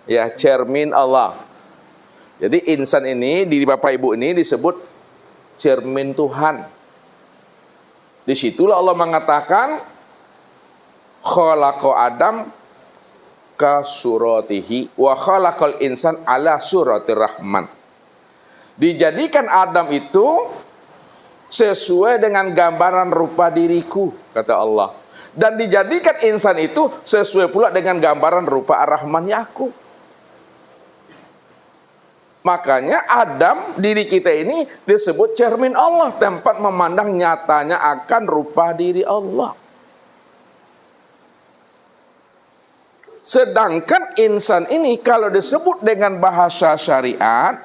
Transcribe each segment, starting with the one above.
Ya, cermin Allah. Jadi insan ini, di Bapak Ibu ini disebut cermin Tuhan. Disitulah Allah mengatakan khalaqa Adam ka suratihi wa khalaqal insan ala suratir rahman. Dijadikan Adam itu sesuai dengan gambaran rupa diriku, kata Allah. Dan dijadikan insan itu sesuai pula dengan gambaran rupa ar-Rahman ya aku. Makanya Adam, diri kita ini disebut cermin Allah, tempat memandang nyatanya akan rupa diri Allah. Sedangkan insan ini kalau disebut dengan bahasa syariat,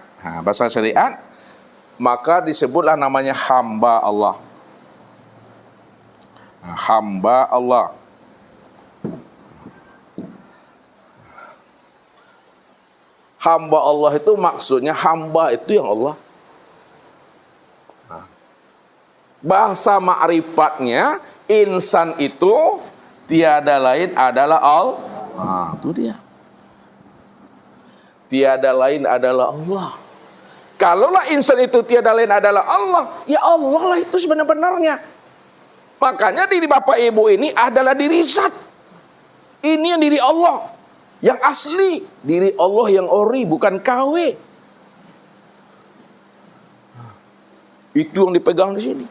maka disebutlah namanya hamba Allah. Hamba Allah. Hamba Allah itu maksudnya hamba itu yang Allah. Bahasa ma'rifatnya insan itu tiada lain adalah Allah. Itu dia. Tiada lain adalah Allah. Kalaulah insan itu tiada lain adalah Allah, ya Allah lah itu sebenarnya. Makanya diri Bapak Ibu ini adalah diri zat. Ini yang diri Allah. Yang asli, diri Allah yang ori, bukan KW. Itu yang dipegang di sini.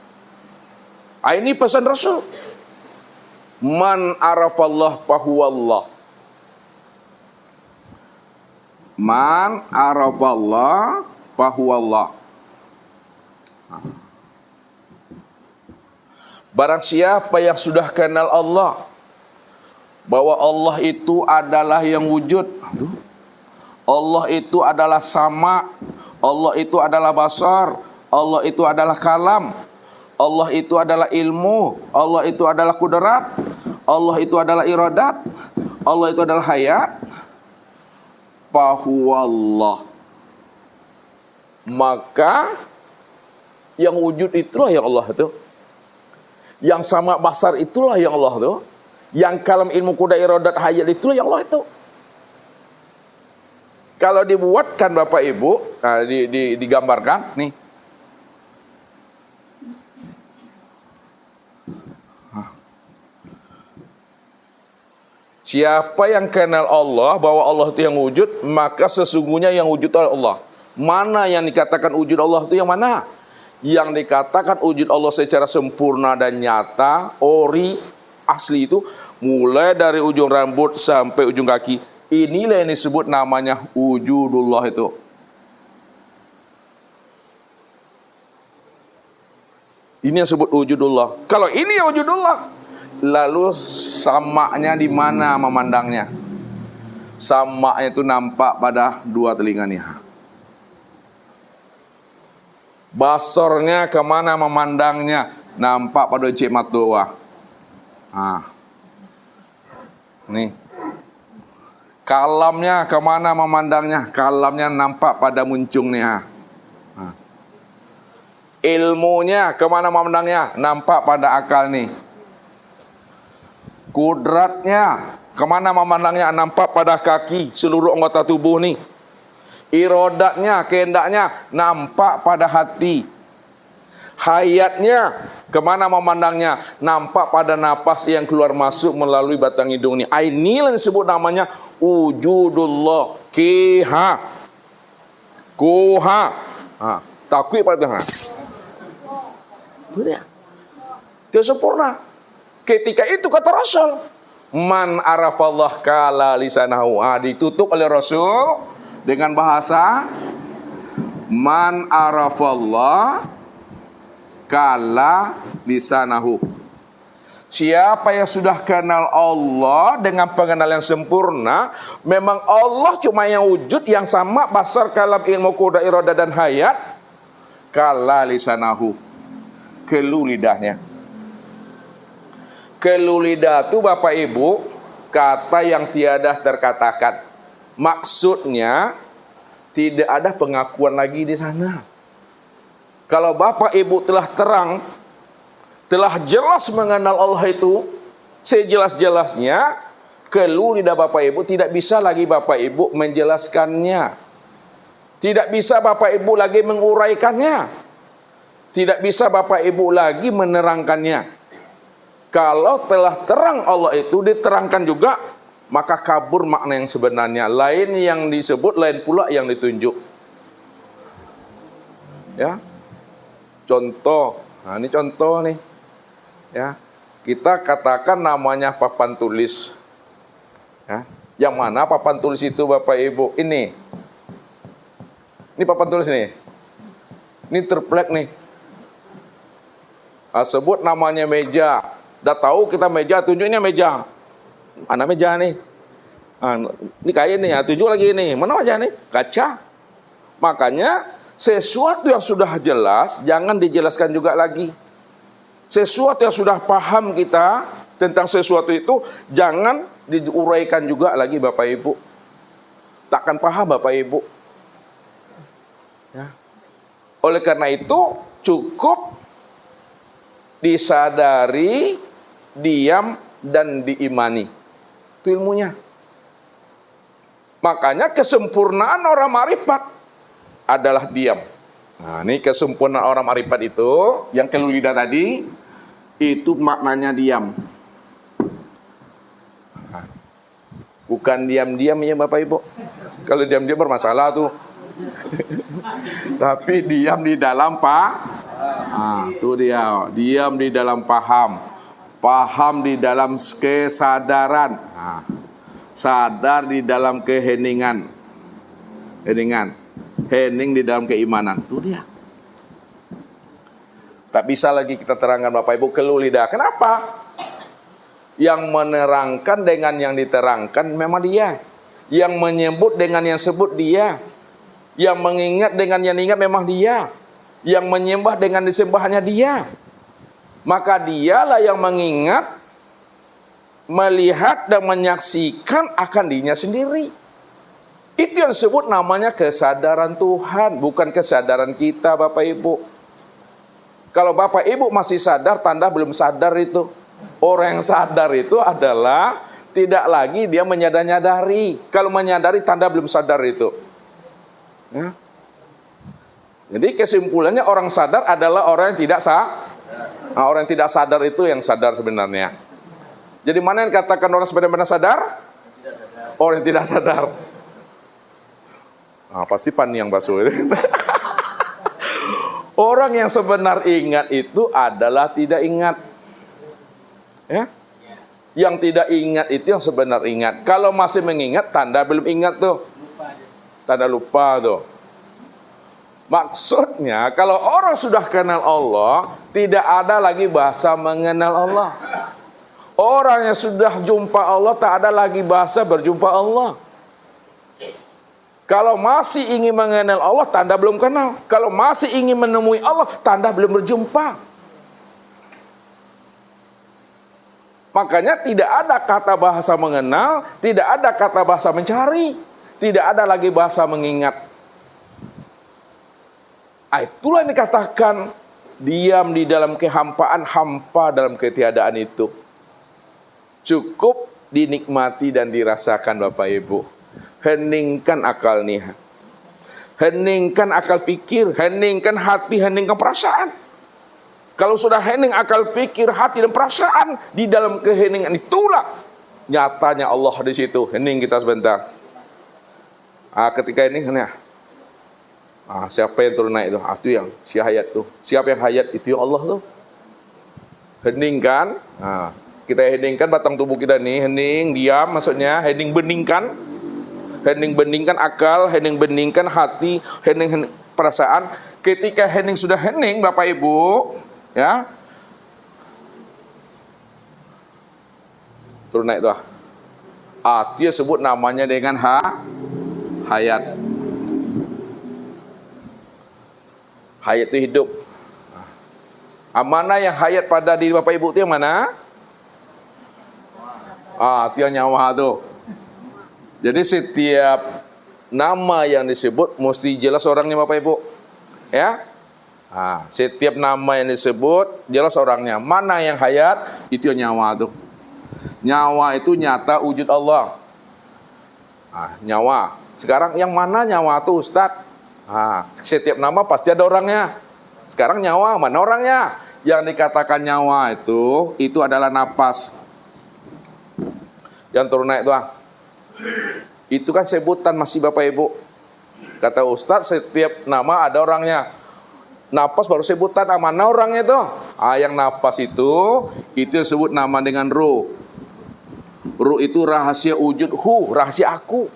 Ini pesan Rasul. Man arafallah fahuwallah. Man arafallah fahuwallah. Barang siapa yang sudah kenal Allah, bahwa Allah itu adalah yang wujud, Allah itu adalah sama, Allah itu adalah basar, Allah itu adalah kalam, Allah itu adalah ilmu, Allah itu adalah kudrat, Allah itu adalah iradat, Allah itu adalah hayat, fahuwallah. Maka yang wujud itulah yang Allah itu, yang sama basar itulah yang Allah itu, yang kalam ilmu kuda iradat hayat itulah yang Allah itu. Kalau dibuatkan Bapak Ibu, digambarkan nih. Siapa yang kenal Allah, bahwa Allah itu yang wujud, maka sesungguhnya yang wujud adalah Allah. Mana yang dikatakan wujud Allah itu yang mana? Yang dikatakan wujud Allah secara sempurna dan nyata, ori, asli itu, mulai dari ujung rambut sampai ujung kaki. Inilah yang disebut namanya wujudullah itu. Ini yang disebut wujudullah. Kalau ini yang wujudullah, lalu samanya di mana memandangnya? Samanya itu nampak pada dua telinganya. Basornya kemana memandangnya? Nampak pada cik mata. Nih. Kalamnya kemana memandangnya? Kalamnya nampak pada muncungnya. Ilmunya kemana memandangnya? Nampak pada akal nih. Kudratnya kemana memandangnya? Nampak pada kaki, seluruh anggota tubuh nih. Iradatnya, kehendaknya nampak pada hati. Hayatnya kemana memandangnya? Nampak pada napas yang keluar masuk melalui batang hidung ini. Inilah yang disebut namanya wujudullah. Kiha, kuha, takwib pada Tuhan. Itu dia. Dia sempurna. Ketika itu kata Rasul, man arafallah kala lisanahu. Ditutup oleh Rasul dengan bahasa man arafallah kala lisanahu. Siapa yang sudah kenal Allah dengan pengenalan yang sempurna, memang Allah cuma yang wujud, yang sama basar, kalam, ilmu, kuda, iradah dan hayat. Kala lisanahu, kelu lidahnya. Kelu lidah itu Bapak Ibu kata yang tiada terkatakan. Maksudnya tidak ada pengakuan lagi di sana. Kalau Bapak Ibu telah terang, telah jelas mengenal Allah itu sejelas-jelasnya, keluh lidah Bapak Ibu, tidak bisa lagi Bapak Ibu menjelaskannya. Tidak bisa Bapak Ibu lagi menguraikannya. Tidak bisa Bapak Ibu lagi menerangkannya. Kalau telah terang Allah itu diterangkan juga, maka kabur makna yang sebenarnya. Lain yang disebut, lain pula yang ditunjuk. Ya. Contoh. Nah, ini contoh nih. Ya. Kita katakan namanya papan tulis. Ya. Yang mana papan tulis itu Bapak Ibu? Ini papan tulis nih. Ini terplek nih. Nah, sebut namanya meja. Udah tahu kita meja, tunjuknya meja. Mana meja nih? Nah, ini kain nih, tunjuk lagi nih. Mana meja nih? Kaca. Makanya sesuatu yang sudah jelas jangan dijelaskan juga lagi. Sesuatu yang sudah paham kita tentang sesuatu itu jangan diuraikan juga lagi Bapak Ibu. Takkan paham Bapak Ibu. Ya. Oleh karena itu cukup disadari, diam, dan diimani. Itu ilmunya. Makanya kesempurnaan orang marifat adalah diam. Nah, ini kesempurnaan orang marifat itu, yang keluh lidah tadi, itu maknanya diam. Nah, bukan diam-diam ya Bapak Ibu. Kalau diam-diam bermasalah tuh. Tapi diam di dalam itu dia, diam di dalam paham, paham di dalam kesadaran, sadar di dalam keheningan, hening di dalam keimanan. Itu dia. Tak bisa lagi kita terangkan Bapak Ibu keluh lidah. Kenapa? Yang menerangkan dengan yang diterangkan memang dia. Yang menyebut dengan yang sebut dia. Yang mengingat dengan yang ingat memang dia. Yang menyembah dengan disembahnya dia. Maka dialah yang mengingat, melihat dan menyaksikan akan dirinya sendiri. Itu yang disebut namanya kesadaran Tuhan, bukan kesadaran kita Bapak Ibu. Kalau Bapak Ibu masih sadar, tanda belum sadar itu. Orang yang sadar itu adalah tidak lagi dia menyadari. Kalau menyadari, tanda belum sadar itu. Ya. Jadi kesimpulannya orang sadar adalah orang yang tidak Nah, orang yang tidak sadar itu yang sadar sebenarnya. Jadi mana yang katakan orang sebenarnya sadar? Orang yang tidak sadar. Nah, pasti pan yang basuh. Orang yang sebenar ingat itu adalah tidak ingat. Ya? Yang tidak ingat itu yang sebenar ingat. Kalau masih mengingat, tanda belum ingat tuh. Tanda lupa tuh. Maksudnya kalau orang sudah kenal Allah, tidak ada lagi bahasa mengenal Allah. Orang yang sudah jumpa Allah, tak ada lagi bahasa berjumpa Allah. Kalau masih ingin mengenal Allah, tanda belum kenal. Kalau masih ingin menemui Allah, tanda belum berjumpa. Makanya tidak ada kata bahasa mengenal, tidak ada kata bahasa mencari, tidak ada lagi bahasa mengingat. Itulah yang dikatakan diam di dalam kehampaan, hampa dalam ketiadaan itu. Cukup dinikmati dan dirasakan Bapak Ibu. Heningkan akal nih. Heningkan akal pikir, heningkan hati, heningkan perasaan. Kalau sudah hening akal pikir, hati dan perasaan, di dalam keheningan itulah nyatanya Allah di situ. Hening kita sebentar. Ketika ini siapa yang turun naik itu? Itu yang si hayat tuh. Siapa yang hayat? Itu yang Allah tuh. Heningkan. Kita heningkan batang tubuh kita nih, hening, diam maksudnya, hening beningkan. Hening beningkan akal, hening beningkan hati, hening perasaan. Ketika hening sudah hening Bapak Ibu, ya. Turun naik tuh. Dia sebut namanya dengan hayat. Hayat itu hidup. Mana yang hayat pada diri Bapak Ibu itu yang mana? Itu yang nyawa tuh. Jadi setiap nama yang disebut mesti jelas orangnya Bapak Ibu. Ya. Setiap nama yang disebut jelas orangnya. Mana yang hayat, itu yang nyawa tuh. Nyawa itu nyata wujud Allah. Nyawa. Sekarang yang mana nyawa itu Ustadz? Setiap nama pasti ada orangnya. Sekarang nyawa, mana orangnya? Yang dikatakan nyawa itu adalah napas. Yang turun naik itu Itu kan sebutan masih Bapak Ibu. Kata Ustadz, setiap nama ada orangnya. Napas baru sebutan, mana orangnya itu? Yang napas itu disebut nama dengan ruh. Ruh itu rahasia wujud, rahasia aku.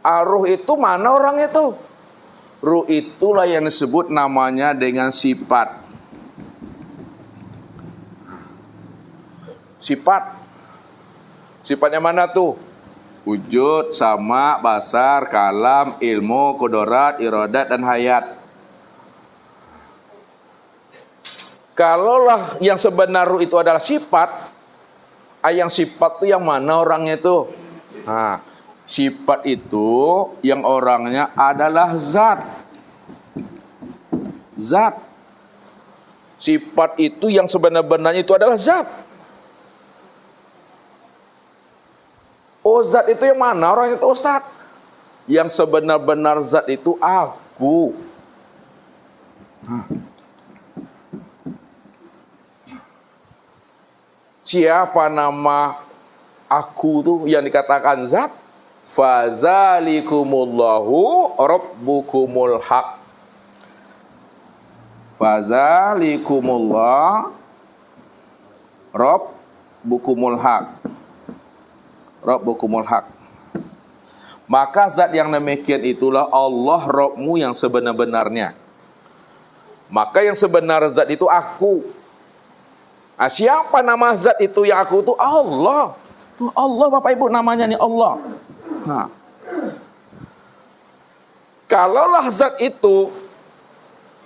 Ruh itu mana orang itu? Ruh itulah yang disebut namanya dengan sifat. Sifatnya mana tuh? Wujud, sama, basar, kalam, ilmu, kudorat, iradat, dan hayat. Kalaulah yang sebenar ruh itu adalah sifat, yang sifat itu yang mana orangnya itu? Sifat itu yang orangnya adalah zat. Zat. Sifat itu yang sebenar-benarnya itu adalah zat. Zat itu yang mana orang itu Ustaz? Yang sebenar-benar zat itu aku. Siapa nama aku tuh yang dikatakan zat? Fazalikumullahu rabbukumul haq. Fazalikumullah rabbukumul haq. Rabbukumul haq. Maka zat yang demikian itulah Allah Rabbmu yang sebenar-benarnya. Maka yang sebenar zat itu aku. Siapa nama zat itu yang aku itu? Allah. Allah Bapak Ibu namanya nih Allah. Kalaulah zat itu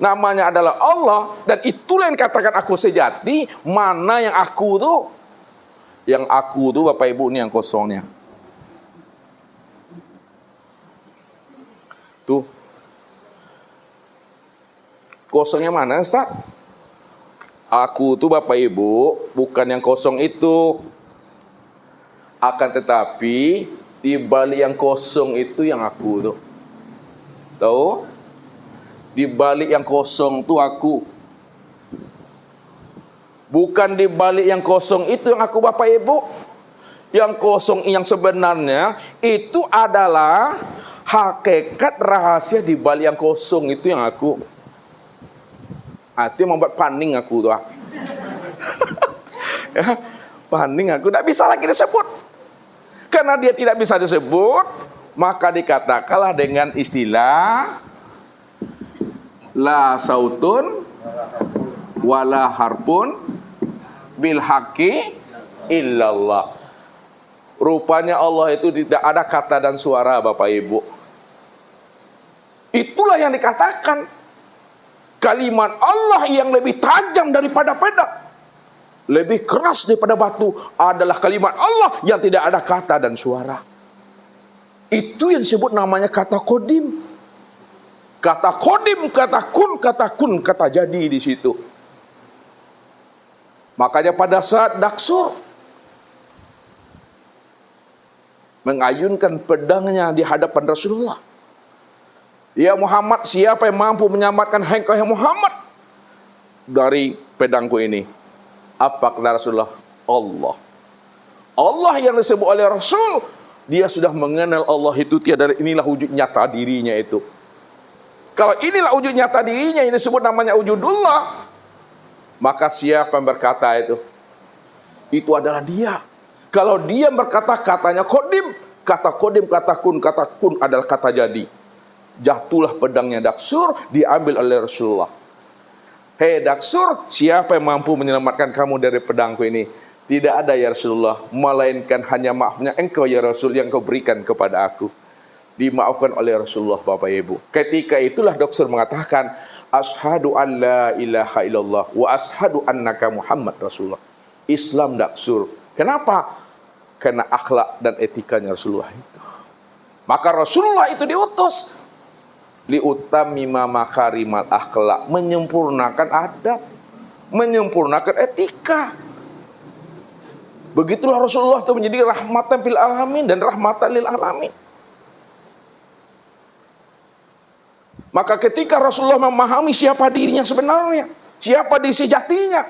namanya adalah Allah dan itulah yang dikatakan aku sejati, mana yang aku tuh? Yang aku tuh Bapak Ibu ini yang kosongnya. Tuh. Kosongnya mana Ustaz? Aku tuh Bapak Ibu bukan yang kosong itu. Akan tetapi di balik yang kosong itu yang aku tuh. Tahu? Di balik yang kosong tuh aku. Bukan di balik yang kosong itu yang aku Bapak Ibu. Yang kosong yang sebenarnya itu adalah hakikat rahasia di balik yang kosong itu yang aku. Itu yang membuat paning aku tuh. Ya, paning aku tidak bisa lagi disebut. Karena dia tidak bisa disebut, maka dikatakanlah dengan istilah la sautun wala harpun bil haqqi illallah. Rupanya Allah itu tidak ada kata dan suara Bapak Ibu. Itulah yang dikatakan kalimat Allah yang lebih tajam daripada pedang, lebih keras daripada batu adalah kalimat Allah yang tidak ada kata dan suara. Itu yang disebut namanya kata kodim. Kata kodim, kata kun, kata jadi di situ. Makanya pada saat Daksur mengayunkan pedangnya di hadapan Rasulullah. Ya Muhammad, siapa yang mampu menyelamatkan engkau ya Muhammad dari pedangku ini? Apa kata Rasulullah? Allah. Allah yang disebut oleh Rasul, dia sudah mengenal Allah itu tiada, inilah wujud nyata dirinya itu. Kalau inilah wujud nyata dirinya yang disebut namanya wujudullah, maka siapa yang berkata itu? Itu adalah dia. Kalau dia berkata katanya kodim, kata kun adalah kata jadi. Jatuhlah pedangnya Daksur, diambil oleh Rasulullah. Hei Daksur, siapa yang mampu menyelamatkan kamu dari pedangku ini? Tidak ada ya Rasulullah, melainkan hanya maafnya engkau ya Rasul yang kau berikan kepada aku. Dimaafkan oleh Rasulullah Bapak Ibu. Ketika itulah Daksur mengatakan, Ashhadu an la ilaha illallah wa ashhadu annaka Muhammad Rasulullah. Islam Daksur. Kenapa? Karena akhlak dan etikanya Rasulullah itu. Maka Rasulullah itu diutus liutamima makarimal akhlak, menyempurnakan adab, menyempurnakan etika. Begitulah Rasulullah itu menjadi rahmatan fil alamin dan rahmatan lil alamin. Maka ketika Rasulullah memahami siapa dirinya sebenarnya, siapa diri sejatinya,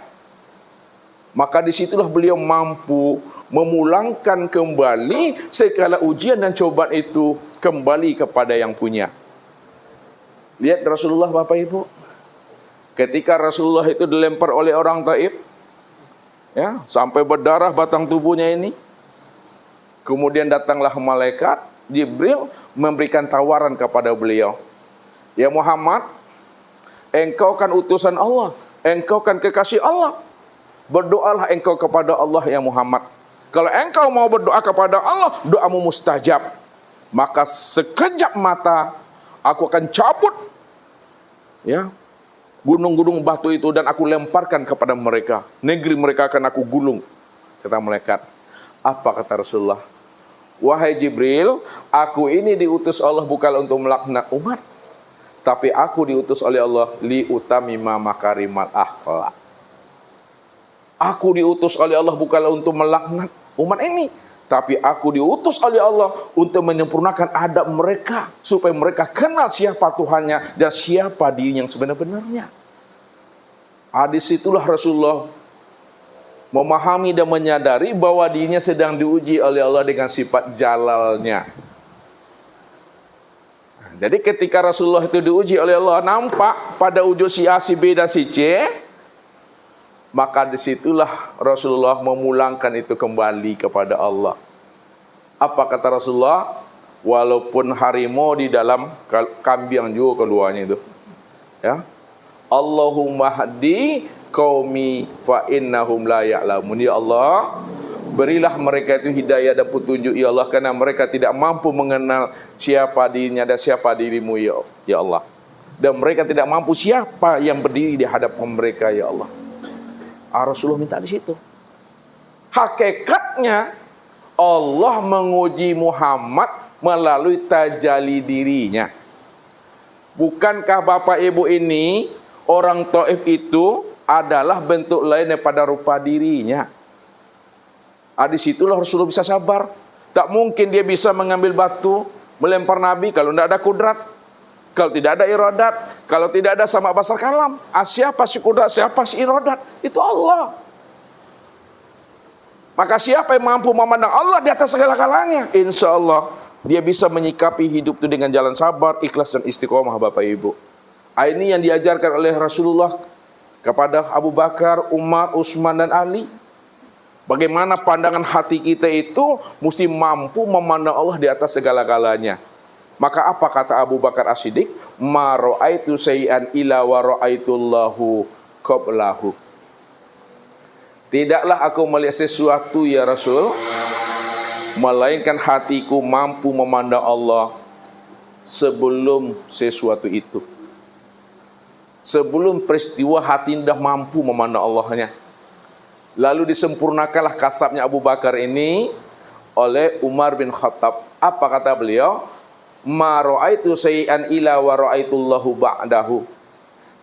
maka disitulah beliau mampu memulangkan kembali segala ujian dan cobaan itu kembali kepada yang punya. Lihat Rasulullah Bapak Ibu, ketika Rasulullah itu dilempar oleh orang Taif, ya, sampai berdarah batang tubuhnya ini. Kemudian datanglah malaikat Jibril memberikan tawaran kepada beliau. Ya Muhammad, engkau kan utusan Allah, engkau kan kekasih Allah. Berdoalah engkau kepada Allah ya Muhammad. Kalau engkau mau berdoa kepada Allah, doamu mustajab. Maka sekejap mata aku akan cabut, ya, gunung-gunung batu itu dan aku lemparkan kepada mereka. Negeri mereka akan aku gulung. Kata malaikat. Apa kata Rasulullah? Wahai Jibril, aku ini diutus Allah bukan untuk melaknat umat, tapi aku diutus oleh Allah li utamima makarimal akhlak. Aku diutus oleh Allah bukan untuk melaknat umat ini, tapi aku diutus oleh Allah untuk menyempurnakan adab mereka, supaya mereka kenal siapa Tuhannya dan siapa dirinya yang sebenar-benarnya. Disitulah Rasulullah memahami dan menyadari bahwa dirinya sedang diuji oleh Allah dengan sifat jalalnya. Jadi ketika Rasulullah itu diuji oleh Allah, nampak pada wujud si A, si B, dan si C, maka disitulah Rasulullah memulangkan itu kembali kepada Allah. Apa kata Rasulullah? Walaupun harimau di dalam kambing juga keduanya itu, ya, Allahumma hadi qaumi fa innahum la ya'lamun. Ya Allah, berilah mereka itu hidayah dan petunjuk ya Allah, karena mereka tidak mampu mengenal siapa dirinya dan siapa dirimu ya Allah. Dan mereka tidak mampu siapa yang berdiri di hadapan mereka ya Allah. Rasulullah minta di situ. Hakikatnya Allah menguji Muhammad melalui tajalli dirinya. Bukankah Bapak Ibu ini, orang Taif itu adalah bentuk lain daripada rupa dirinya? Disitulah Rasulullah bisa sabar. Tak mungkin dia bisa mengambil batu melempar Nabi kalau tidak ada kudrat, kalau tidak ada iradat, kalau tidak ada sama basar kalam. Siapa si kudrat, siapa si iradat? Itu Allah. Maka siapa yang mampu memandang Allah di atas segala-galanya, insya Allah dia bisa menyikapi hidup itu dengan jalan sabar, ikhlas, dan istiqomah Bapak Ibu. Ini yang diajarkan oleh Rasulullah kepada Abu Bakar, Umar, Utsman, dan Ali. Bagaimana pandangan hati kita itu mesti mampu memandang Allah di atas segala-galanya. Maka apa kata Abu Bakar As-Siddiq? Ma ra'aitu sayyan ila wa ra'aitullahu qablahu. Tidaklah aku melihat sesuatu ya Rasul, melainkan hatiku mampu memandang Allah sebelum sesuatu itu. Sebelum peristiwa hati dah mampu memandang Allahnya. Lalu disempurnakanlah kasabnya Abu Bakar ini oleh Umar bin Khattab. Apa kata beliau? Ma ra'aitu sayyan ila wa ra'aitullahu ba'dahu.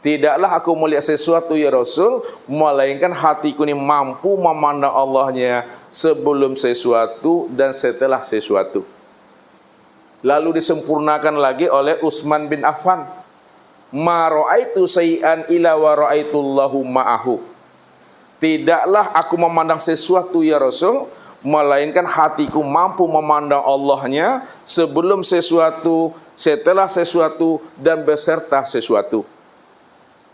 Tidaklah aku melihat sesuatu ya Rasul, melainkan hatiku ini mampu memandang Allahnya sebelum sesuatu dan setelah sesuatu. Lalu disempurnakan lagi oleh Utsman bin Affan. Ma ra'aitu sayyan ila wa ra'aitullahu ma'ahu. Tidaklah aku memandang sesuatu ya Rasul, melainkan hatiku mampu memandang Allahnya sebelum sesuatu, setelah sesuatu, dan beserta sesuatu.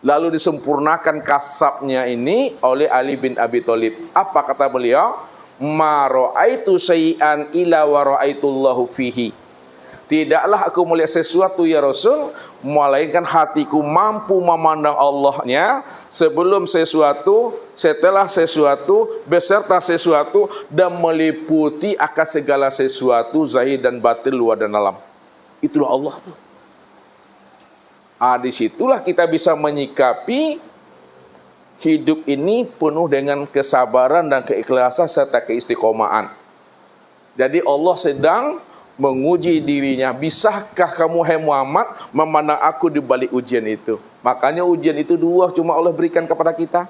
Lalu disempurnakan kasabnya ini oleh Ali bin Abi Thalib. Apa kata beliau? Ma ra'aitu sayyan ila wa ra'aitullahu fihi. Tidaklah aku melihat sesuatu ya Rasul, melainkan hatiku mampu memandang Allahnya sebelum sesuatu, setelah sesuatu, beserta sesuatu, dan meliputi akan segala sesuatu, zahir dan batin, luar dan dalam. Itulah Allah tuh. Disitulah kita bisa menyikapi hidup ini penuh dengan kesabaran dan keikhlasan serta keistiqomahan. Jadi Allah sedang menguji dirinya. Bisakah kamu hai Muhammad memandang aku di balik ujian itu? Makanya ujian itu dua cuma Allah berikan kepada kita.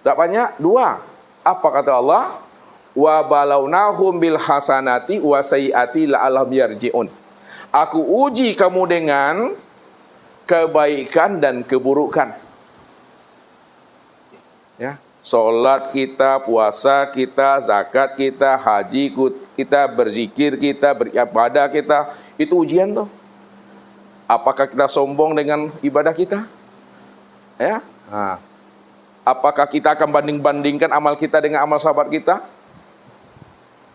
Tak banyak, dua. Apa kata Allah? wa balawnahum bil hasanati wa sayyiati la'allahum yarji'un. Aku uji kamu dengan kebaikan dan keburukan. Ya, salat kita, puasa kita, zakat kita, haji kita, berzikir kita, beribadah kita, itu ujian tuh. Apakah kita sombong dengan ibadah kita? Ya. Nah, apakah kita akan banding-bandingkan amal kita dengan amal sahabat kita?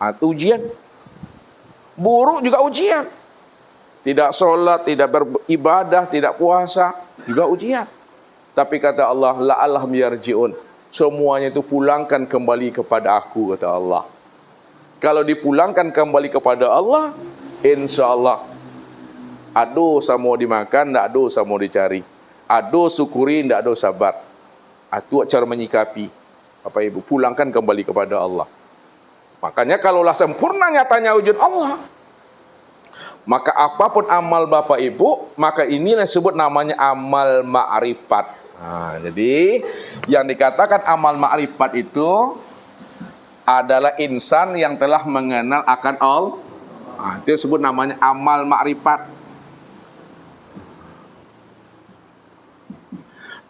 Itu ujian. Buruk juga ujian. Tidak sholat, tidak beribadah, tidak puasa, juga ujian. Tapi kata Allah, la'allahum yarji'un. Semuanya itu pulangkan kembali kepada aku, kata Allah. Kalau dipulangkan kembali kepada Allah, insya Allah ado sama dimakan, tidak ado sama dicari. Ado syukuri, tidak ado sabar. Itu cara menyikapi. Bapak Ibu, pulangkan kembali kepada Allah. Makanya kalaulah sempurna nyatanya wujud Allah, maka apapun amal Bapak Ibu, maka inilah disebut namanya amal ma'rifat. Nah, jadi yang dikatakan amal ma'rifat itu adalah insan yang telah mengenal akan Allah. Nah, itu disebut namanya amal ma'rifat.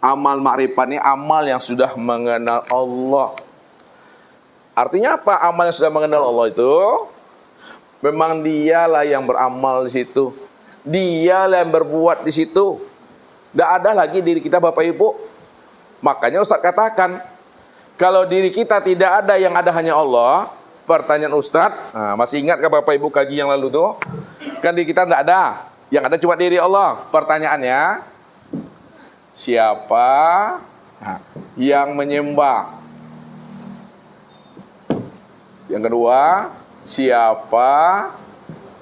Amal ma'rifat ini amal yang sudah mengenal Allah. Artinya apa amal yang sudah mengenal Allah itu? Memang dialah yang beramal di situ. Dialah yang berbuat di situ. Tidak ada lagi diri kita Bapak Ibu. Makanya Ustaz katakan, kalau diri kita tidak ada, yang ada hanya Allah. Pertanyaan Ustaz, masih ingat ke Bapak Ibu kaji yang lalu tuh? Kan diri kita tidak ada. Yang ada cuma diri Allah. Pertanyaannya, siapa yang menyembah? Yang kedua, siapa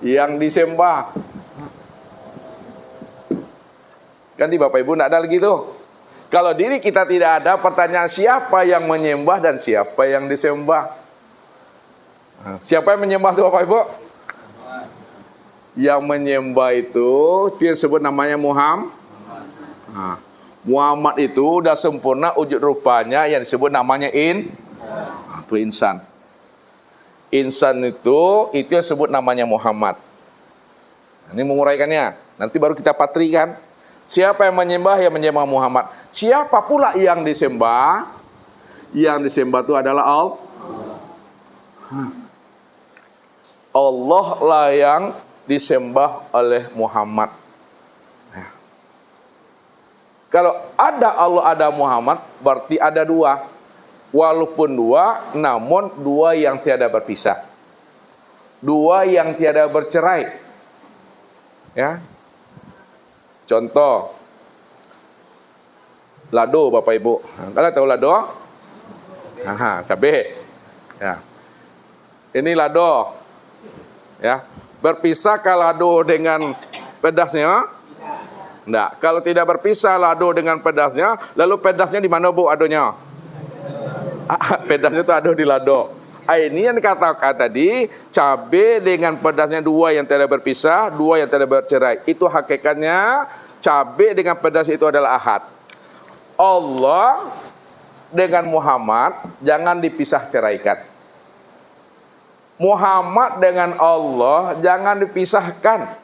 yang disembah? Kan di Bapak Ibu tidak ada lagi tuh. Kalau diri kita tidak ada, pertanyaan siapa yang menyembah dan siapa yang disembah? Siapa yang menyembah itu Bapak Ibu? Yang menyembah itu disebut namanya Muhammad. Muhammad itu udah sempurna wujud rupanya, yang disebut namanya itu insan. Insan itu yang disebut namanya Muhammad. Ini menguraikannya. Nanti baru kita patrikan. Siapa yang menyembah? Yang menyembah Muhammad. Siapa pula yang disembah? Yang disembah itu adalah Allah. Allah lah yang disembah oleh Muhammad. Kalau ada Allah, ada Muhammad, berarti ada dua. Walaupun dua, namun dua yang tiada berpisah. Dua yang tiada bercerai. Ya. Contoh, lado Bapak Ibu. Kalian tahu lado? Cabai. Ya. Ini lado. Ya. Berpisahkah lado dengan pedasnya? Enggak. Kalau tidak berpisah lado dengan pedasnya, lalu pedasnya di mana Bu adonya? Pedasnya itu ada di lado. Ini yang dikatakan tadi, cabai dengan pedasnya dua yang tidak berpisah, dua yang tidak bercerai. Itu hakikatnya cabai dengan pedas itu adalah ahad. Allah dengan Muhammad jangan dipisah ceraikan. Muhammad dengan Allah jangan dipisahkan.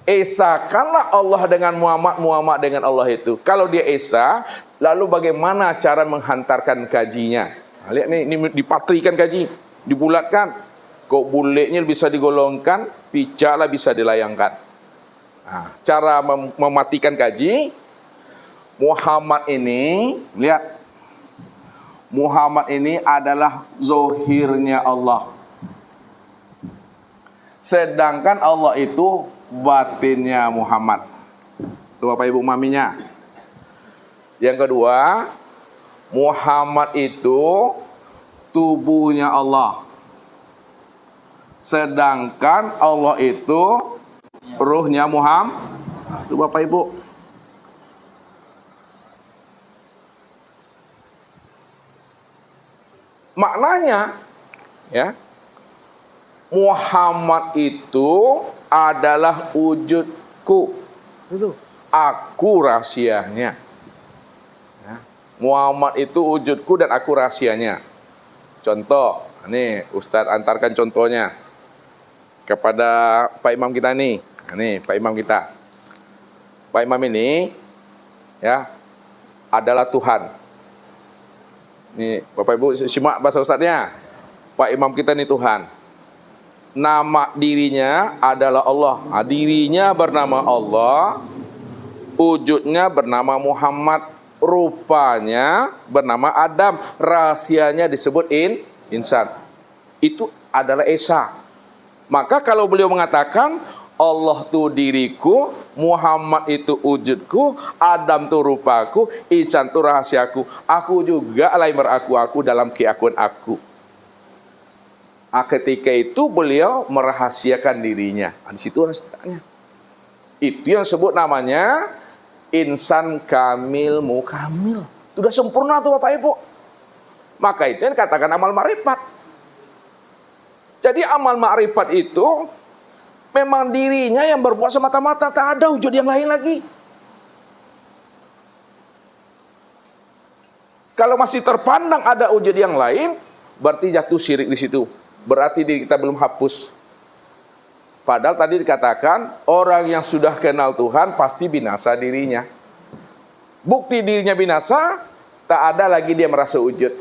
Esakanlah Allah dengan Muhammad, Muhammad dengan Allah itu. Kalau dia esa, lalu bagaimana cara menghantarkan gajinya? Nah, lihat nih, ini dipatrikan gaji, dibulatkan. Kok buletnya bisa digolongkan, picaklah bisa dilayangkan. Nah, cara mematikan gaji, Muhammad ini, lihat. Muhammad ini adalah zohirnya Allah. Sedangkan Allah itu batinnya Muhammad. Itu Bapak Ibu maminya. Yang kedua, Muhammad itu tubuhnya Allah. Sedangkan Allah itu ruhnya Muhammad. Itu Bapak Ibu. Maknanya, ya, Muhammad itu adalah wujudku. Itu aku rahasianya. Ya. Muhammad itu wujudku dan aku rahasianya. contoh. Nih, Ustadz antarkan contohnya kepada Pak Imam kita nih. Nih, Pak Imam kita. Pak Imam ini ya adalah Tuhan. Nih, Bapak Ibu simak bahasa Ustadznya. Pak Imam kita nih Tuhan. Nama dirinya adalah Allah. Nah, dirinya bernama Allah, wujudnya bernama Muhammad, rupanya bernama Adam, rahasianya disebut insan. Itu adalah Esa. Maka kalau beliau mengatakan Allah itu diriku, Muhammad itu wujudku, Adam itu rupaku, insan itu rahasiaku, aku juga alaimer aku dalam keakuan aku. Ketika itu beliau merahasiakan dirinya. Di situ rasanya. Itu yang sebut namanya insan kamil mukamil. Sudah sempurna tuh Bapak Ibu. Maka itu yang dikatakan amal ma'rifat. Jadi amal ma'rifat itu memang dirinya yang berbuat semata-mata, tak ada wujud yang lain lagi. Kalau masih terpandang ada wujud yang lain, berarti jatuh syirik di situ. Berarti diri kita belum hapus. Padahal tadi dikatakan orang yang sudah kenal Tuhan pasti binasa dirinya. Bukti dirinya binasa, tak ada lagi dia merasa wujud.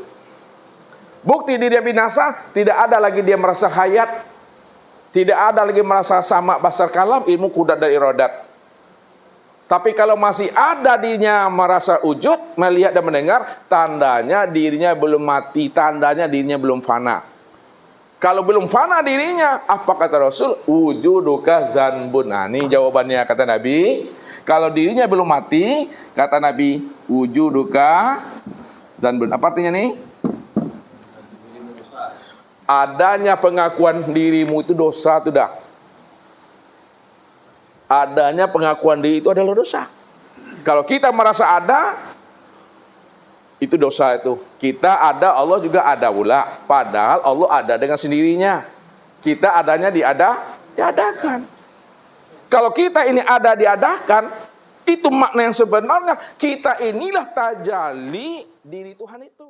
Bukti dirinya binasa, tidak ada lagi dia merasa hayat. Tidak ada lagi merasa sama basar kalam, ilmu kudat dan iradat. Tapi kalau masih ada dirinya merasa wujud, melihat dan mendengar, tandanya dirinya belum mati, tandanya dirinya belum fana. Kalau belum fana dirinya, apa kata Rasul? Wujuduka zanbun. Nah, ini jawabannya kata Nabi. Kalau dirinya belum mati, kata Nabi, wujuduka zanbun. Apa artinya nih? Adanya pengakuan dirimu itu dosa, itu dah. Adanya pengakuan diri itu adalah dosa. Kalau kita merasa ada, itu dosa itu. Kita ada, Allah juga ada pula. Padahal Allah ada dengan sendirinya. Kita adanya diadakan. Kalau kita ini ada diadakan, itu makna yang sebenarnya kita inilah tajalli diri Tuhan itu.